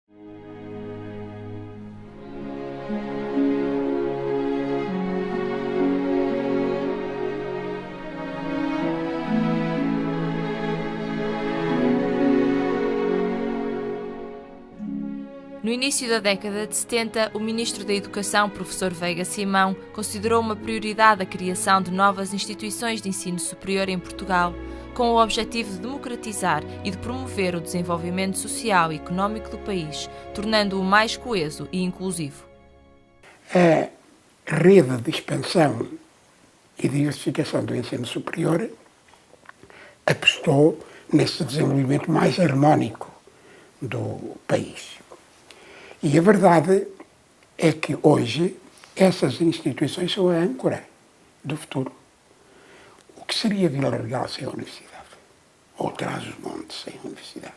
No início da década de 70, o Ministro da Educação, professor Veiga Simão, considerou uma prioridade a criação de novas instituições de ensino superior em Portugal, com o objetivo de democratizar e de promover o desenvolvimento social e económico do país, tornando-o mais coeso e inclusivo. A rede de expansão e diversificação do ensino superior apostou nesse desenvolvimento mais harmónico do país. E a verdade é que hoje essas instituições são a âncora do futuro. O que seria Vila Real sem a universidade? Ou Trás-os-Montes sem a universidade?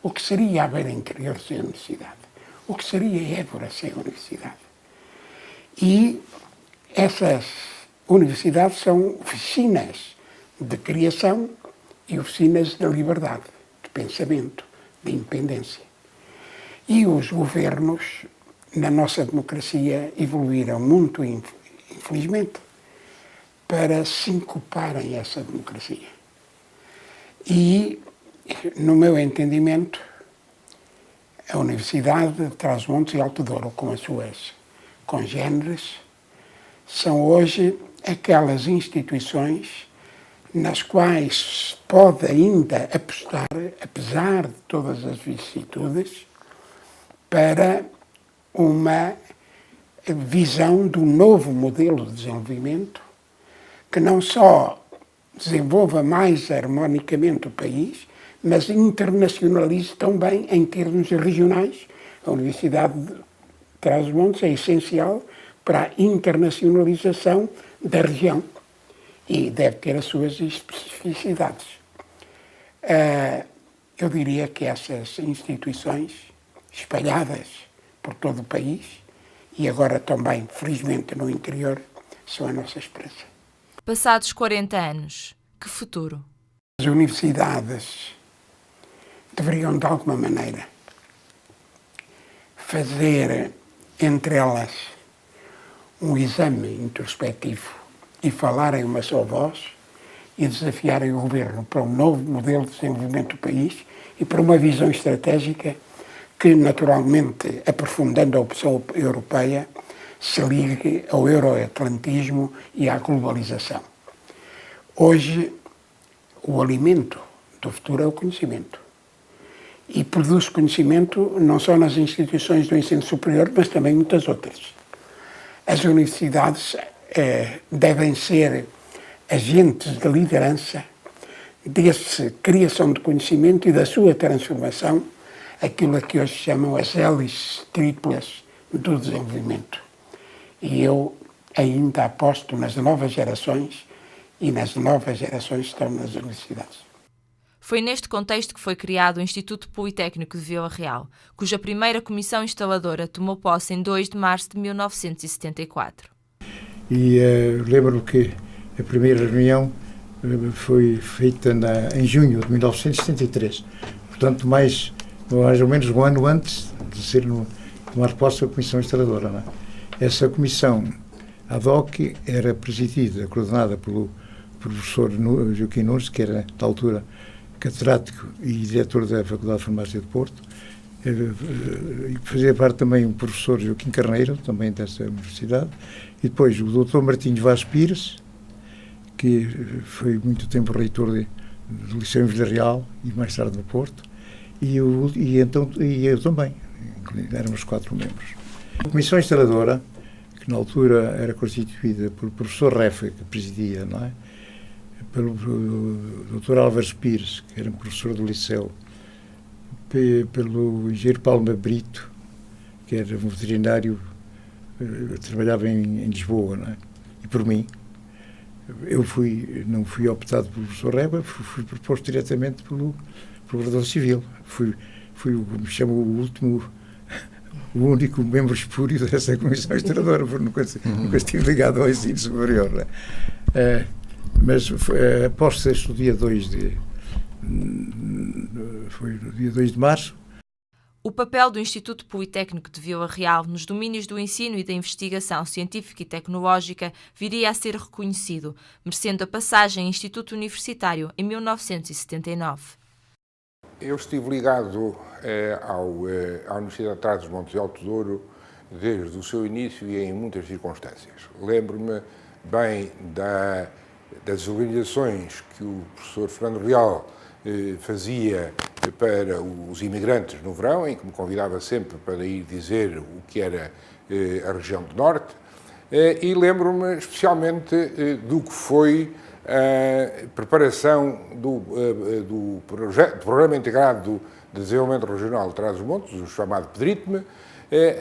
O que seria a Beira Interior sem a universidade? O que seria Évora sem a universidade? E essas universidades são oficinas de criação e oficinas de liberdade, de pensamento, de independência. E os governos, na nossa democracia, evoluíram muito, infelizmente, para sincoparem essa democracia. E, no meu entendimento, a Universidade de Trás-os-Montes e Alto Douro, com as suas congêneres, são hoje aquelas instituições nas quais pode ainda apostar, apesar de todas as vicissitudes, para uma visão do novo modelo de desenvolvimento que não só desenvolva mais harmonicamente o país, mas internacionalize também em termos regionais. A Universidade de Trás-os-Montes é essencial para a internacionalização da região e deve ter as suas especificidades. Eu diria que essas instituições espalhadas por todo o país e agora também, felizmente, no interior, são a nossa esperança. Passados 40 anos, que futuro? As universidades deveriam, de alguma maneira, fazer entre elas um exame introspectivo e falarem uma só voz e desafiarem o governo para um novo modelo de desenvolvimento do país e para uma visão estratégica que, naturalmente, aprofundando a opção europeia, se ligue ao euroatlantismo e à globalização. Hoje, o alimento do futuro é o conhecimento. E produz conhecimento não só nas instituições do ensino superior, mas também muitas outras. As universidades devem ser agentes de liderança dessa criação de conhecimento e da sua transformação, aquilo a que hoje chamam as hélices triplas do desenvolvimento. E eu ainda aposto nas novas gerações e nas novas gerações que estão nas universidades. Foi neste contexto que foi criado o Instituto Politécnico de Vila Real, cuja primeira comissão instaladora tomou posse em 2 de março de 1974. E lembro que a primeira reunião foi feita em junho de 1973, portanto mais ou menos um ano antes de tomar posse da comissão instaladora. Não é? Essa comissão ad hoc era presidida, coordenada pelo professor Joaquim Nunes, que era, da altura, catedrático e diretor da Faculdade de Farmácia de Porto. Fazia parte também o professor Joaquim Carneiro, também dessa universidade, e depois o Dr. Martinho Vaz Pires, que foi muito tempo reitor do Liceu em Vila Real e mais tarde no Porto, e eu também, éramos 4 membros. A comissão instaladora, que na altura era constituída pelo professor Refa, que presidia, não é? Pelo Dr. Álvares Pires, que era um professor do Liceu, pelo engenheiro Palma Brito, que era um veterinário, trabalhava em Lisboa, não é? E por mim. Eu não fui optado pelo professor Refa, fui proposto diretamente pelo Procurador Civil. Fui o que me chamo o único membro espúrio dessa comissão instaladora, porque nunca estive ligado ao ensino superior. Não é? Mas após ser o dia 2 de março. O papel do Instituto Politécnico de Vila Real nos domínios do ensino e da investigação científica e tecnológica viria a ser reconhecido, merecendo a passagem a Instituto Universitário em 1979. Eu estive ligado à Universidade de Trás-os-Montes e Alto Douro desde o seu início e em muitas circunstâncias. Lembro-me bem das organizações que o professor Fernando Real fazia para os imigrantes no verão, em que me convidava sempre para ir dizer o que era a região do Norte, e lembro-me especialmente do que foi a preparação do Programa Integrado de Desenvolvimento Regional de Trás-os-Montes, o chamado PEDRITME,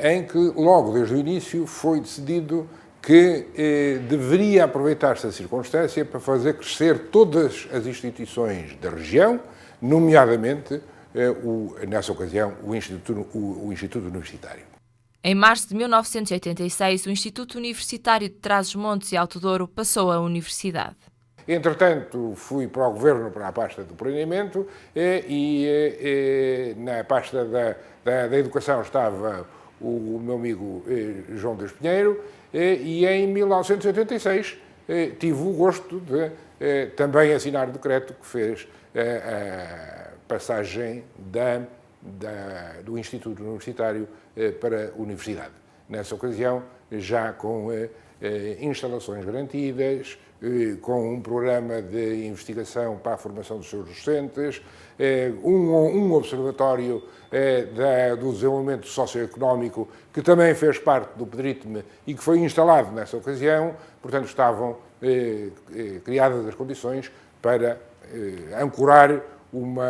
em que logo desde o início foi decidido que deveria aproveitar-se a circunstância para fazer crescer todas as instituições da região, nomeadamente, nessa ocasião, o Instituto Universitário. Em março de 1986, o Instituto Universitário de Trás-os-Montes e Alto Douro passou à universidade. Entretanto, fui para o Governo, para a pasta do planeamento, e na pasta da educação estava o meu amigo João Dias Pinheiro, e em 1986 tive o gosto de também assinar o decreto que fez a passagem do Instituto Universitário para a Universidade. Nessa ocasião, já com instalações garantidas, com um programa de investigação para a formação dos seus docentes, um observatório do desenvolvimento socioeconómico que também fez parte do PEDRITME e que foi instalado nessa ocasião. Portanto, estavam criadas as condições para ancorar uma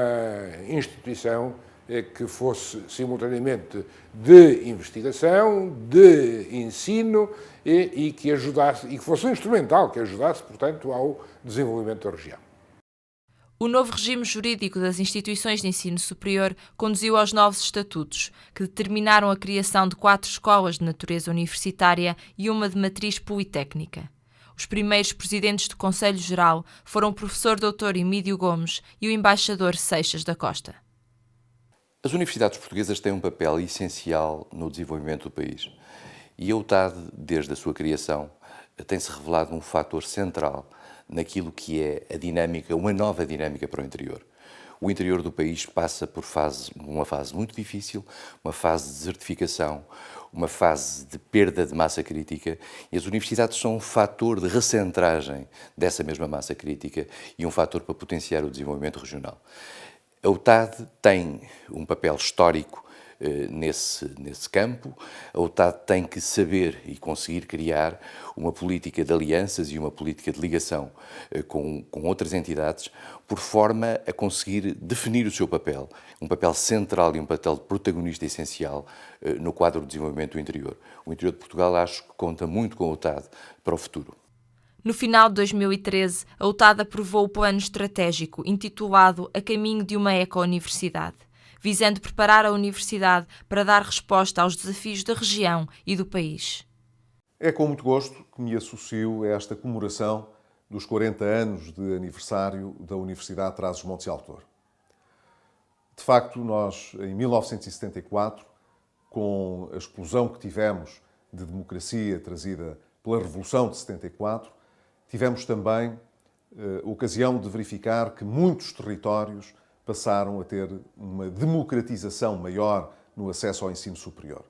instituição que fosse simultaneamente de investigação, de ensino e que ajudasse, e que fosse instrumental, que ajudasse, portanto, ao desenvolvimento da região. O novo regime jurídico das instituições de ensino superior conduziu aos novos estatutos, que determinaram a criação de 4 escolas de natureza universitária e uma de matriz politécnica. Os primeiros presidentes do Conselho Geral foram o professor Dr. Emílio Gomes e o embaixador Seixas da Costa. As universidades portuguesas têm um papel essencial no desenvolvimento do país e a UTAD, desde a sua criação, tem-se revelado um fator central naquilo que é a dinâmica, uma nova dinâmica para o interior. O interior do país passa por uma fase muito difícil, uma fase de desertificação, uma fase de perda de massa crítica, e as universidades são um fator de recentragem dessa mesma massa crítica e um fator para potenciar o desenvolvimento regional. A UTAD tem um papel histórico nesse campo. A UTAD tem que saber e conseguir criar uma política de alianças e uma política de ligação com outras entidades, por forma a conseguir definir o seu papel, um papel central e um papel de protagonista essencial no quadro do desenvolvimento do interior. O interior de Portugal, acho que conta muito com a UTAD para o futuro. No final de 2013, a UTAD aprovou o plano estratégico intitulado A Caminho de uma Eco-Universidade, visando preparar a universidade para dar resposta aos desafios da região e do país. É com muito gosto que me associo a esta comemoração dos 40 anos de aniversário da Universidade de Trás-os-Montes e Alto Douro. De facto, nós, em 1974, com a explosão que tivemos de democracia trazida pela Revolução de 74, tivemos também a ocasião de verificar que muitos territórios passaram a ter uma democratização maior no acesso ao ensino superior.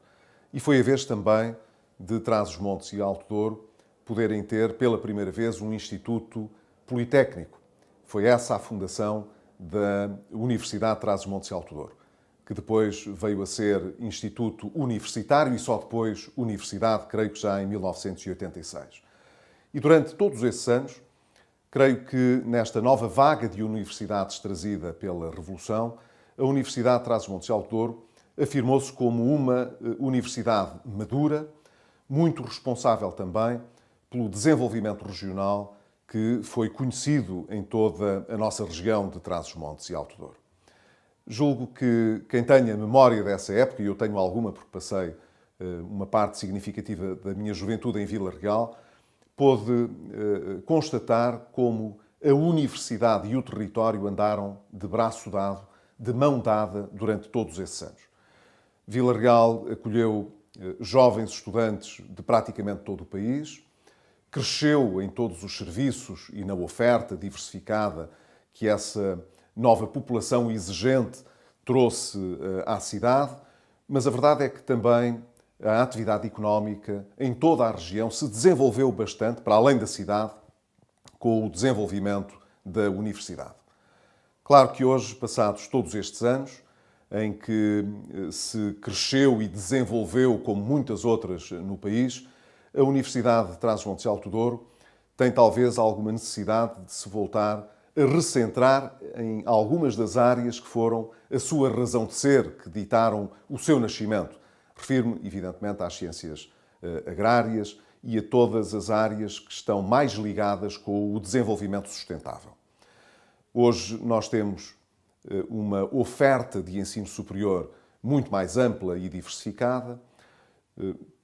E foi a vez também de Trás-os-Montes e Alto Douro poderem ter, pela primeira vez, um instituto politécnico. Foi essa a fundação da Universidade de Trás-os-Montes e Alto Douro, que depois veio a ser Instituto Universitário e só depois Universidade, creio que já em 1986. E durante todos esses anos, creio que nesta nova vaga de universidades trazida pela Revolução, a Universidade de Trás-os-Montes e Alto Douro afirmou-se como uma universidade madura, muito responsável também pelo desenvolvimento regional que foi conhecido em toda a nossa região de Trás-os-Montes e Alto Douro. Julgo que quem tenha memória dessa época, e eu tenho alguma porque passei uma parte significativa da minha juventude em Vila Real, pôde constatar como a universidade e o território andaram de braço dado, de mão dada, durante todos esses anos. Vila Real acolheu jovens estudantes de praticamente todo o país, cresceu em todos os serviços e na oferta diversificada que essa nova população exigente trouxe à cidade, mas a verdade é que também a atividade económica em toda a região se desenvolveu bastante, para além da cidade, com o desenvolvimento da universidade. Claro que hoje, passados todos estes anos, em que se cresceu e desenvolveu, como muitas outras no país, a Universidade de Trás-os-Montes e Alto Douro tem talvez alguma necessidade de se voltar a recentrar em algumas das áreas que foram a sua razão de ser, que ditaram o seu nascimento. Refiro-me, evidentemente, às ciências agrárias e a todas as áreas que estão mais ligadas com o desenvolvimento sustentável. Hoje nós temos uma oferta de ensino superior muito mais ampla e diversificada.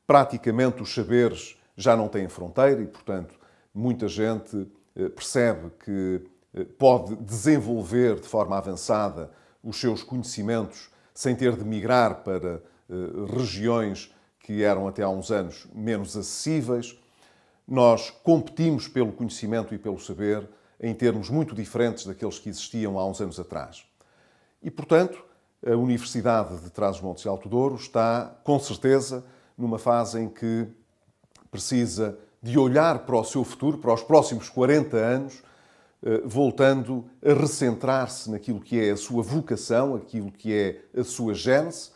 Praticamente os saberes já não têm fronteira e, portanto, muita gente percebe que pode desenvolver de forma avançada os seus conhecimentos sem ter de migrar para regiões que eram até há uns anos menos acessíveis. Nós competimos pelo conhecimento e pelo saber em termos muito diferentes daqueles que existiam há uns anos atrás. E, portanto, a Universidade de Trás-os-Montes e Alto Douro está, com certeza, numa fase em que precisa de olhar para o seu futuro, para os próximos 40 anos, voltando a recentrar-se naquilo que é a sua vocação, aquilo que é a sua gênese,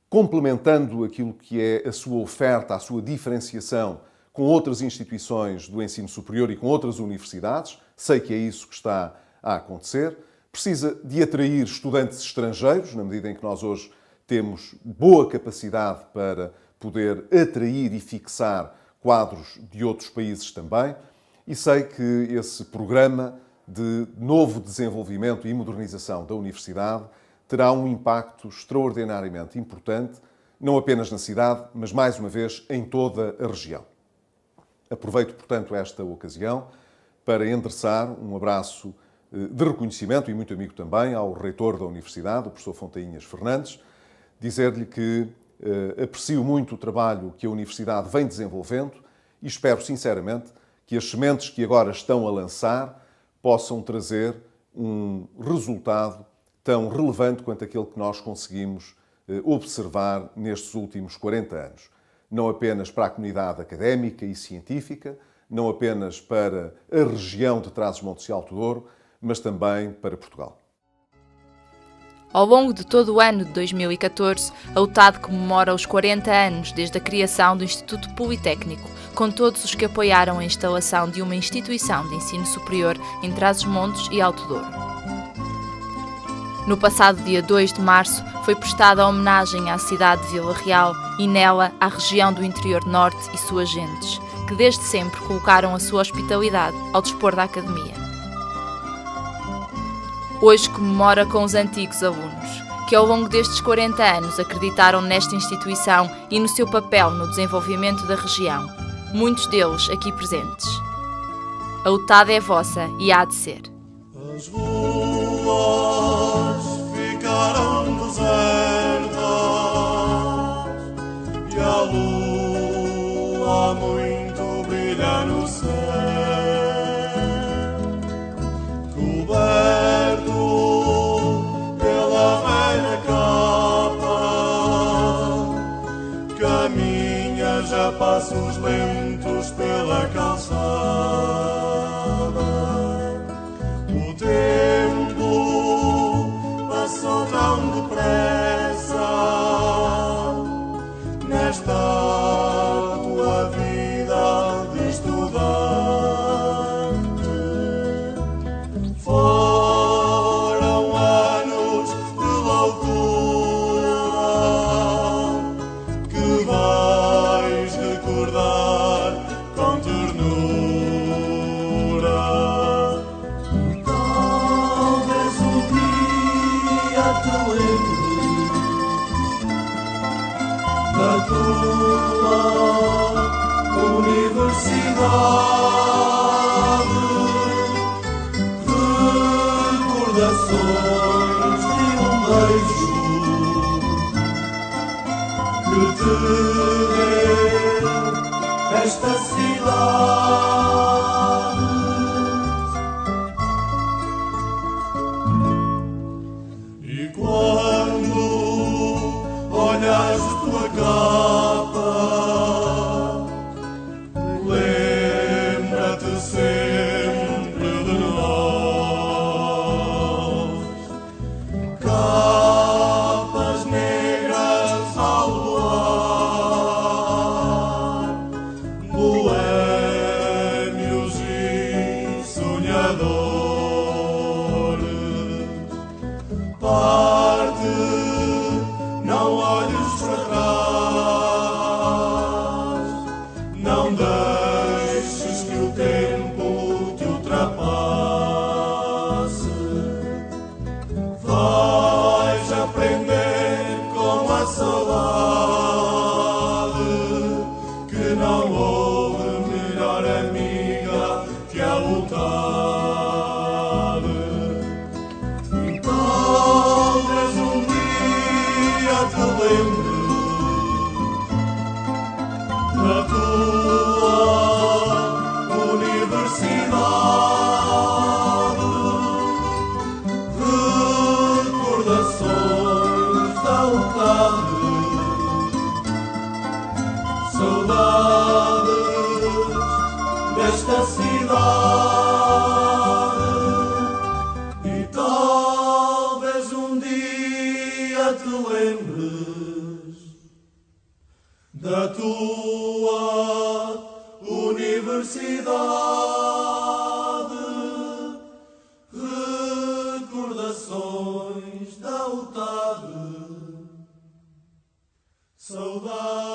complementando aquilo que é a sua oferta, a sua diferenciação com outras instituições do ensino superior e com outras universidades. Sei que é isso que está a acontecer. Precisa de atrair estudantes estrangeiros, na medida em que nós hoje temos boa capacidade para poder atrair e fixar quadros de outros países também. E sei que esse programa de novo desenvolvimento e modernização da universidade terá um impacto extraordinariamente importante, não apenas na cidade, mas, mais uma vez, em toda a região. Aproveito, portanto, esta ocasião para endereçar um abraço de reconhecimento, e muito amigo também, ao reitor da Universidade, o professor Fontainhas Fernandes, dizer-lhe que aprecio muito o trabalho que a Universidade vem desenvolvendo e espero, sinceramente, que as sementes que agora estão a lançar possam trazer um resultado tão relevante quanto aquele que nós conseguimos observar nestes últimos 40 anos. Não apenas para a comunidade académica e científica, não apenas para a região de Trás-os-Montes e Alto Douro, mas também para Portugal. Ao longo de todo o ano de 2014, a UTAD comemora os 40 anos desde a criação do Instituto Politécnico, com todos os que apoiaram a instalação de uma instituição de ensino superior em Trás-os-Montes e Alto Douro. No passado dia 2 de março, foi prestada homenagem à cidade de Vila Real e nela à região do interior norte e suas gentes, que desde sempre colocaram a sua hospitalidade ao dispor da Academia. Hoje comemora com os antigos alunos, que ao longo destes 40 anos acreditaram nesta instituição e no seu papel no desenvolvimento da região, muitos deles aqui presentes. A UTAD é vossa e há de ser. As ruas ficaram desertas e a lua muito brilha no céu, coberto pela velha capa, caminha já passos lentos pela calçada. O tempo passou tão depressa nesta tua vida de estudante. Foram anos de loucura que vais recordar com ternura. Talvez um dia te lembres da tua universidade, recordações de um beijo parte, não olhes para trás, não deixes que o tempo te ultrapasse. Vais aprender com a saudade que não houve melhor amiga que a vontade. E talvez um dia te lembres da tua universidade, recordações da vontade, saudades desta cidade. E talvez um dia te lembres da tua universidade, recordações da vontade, saudade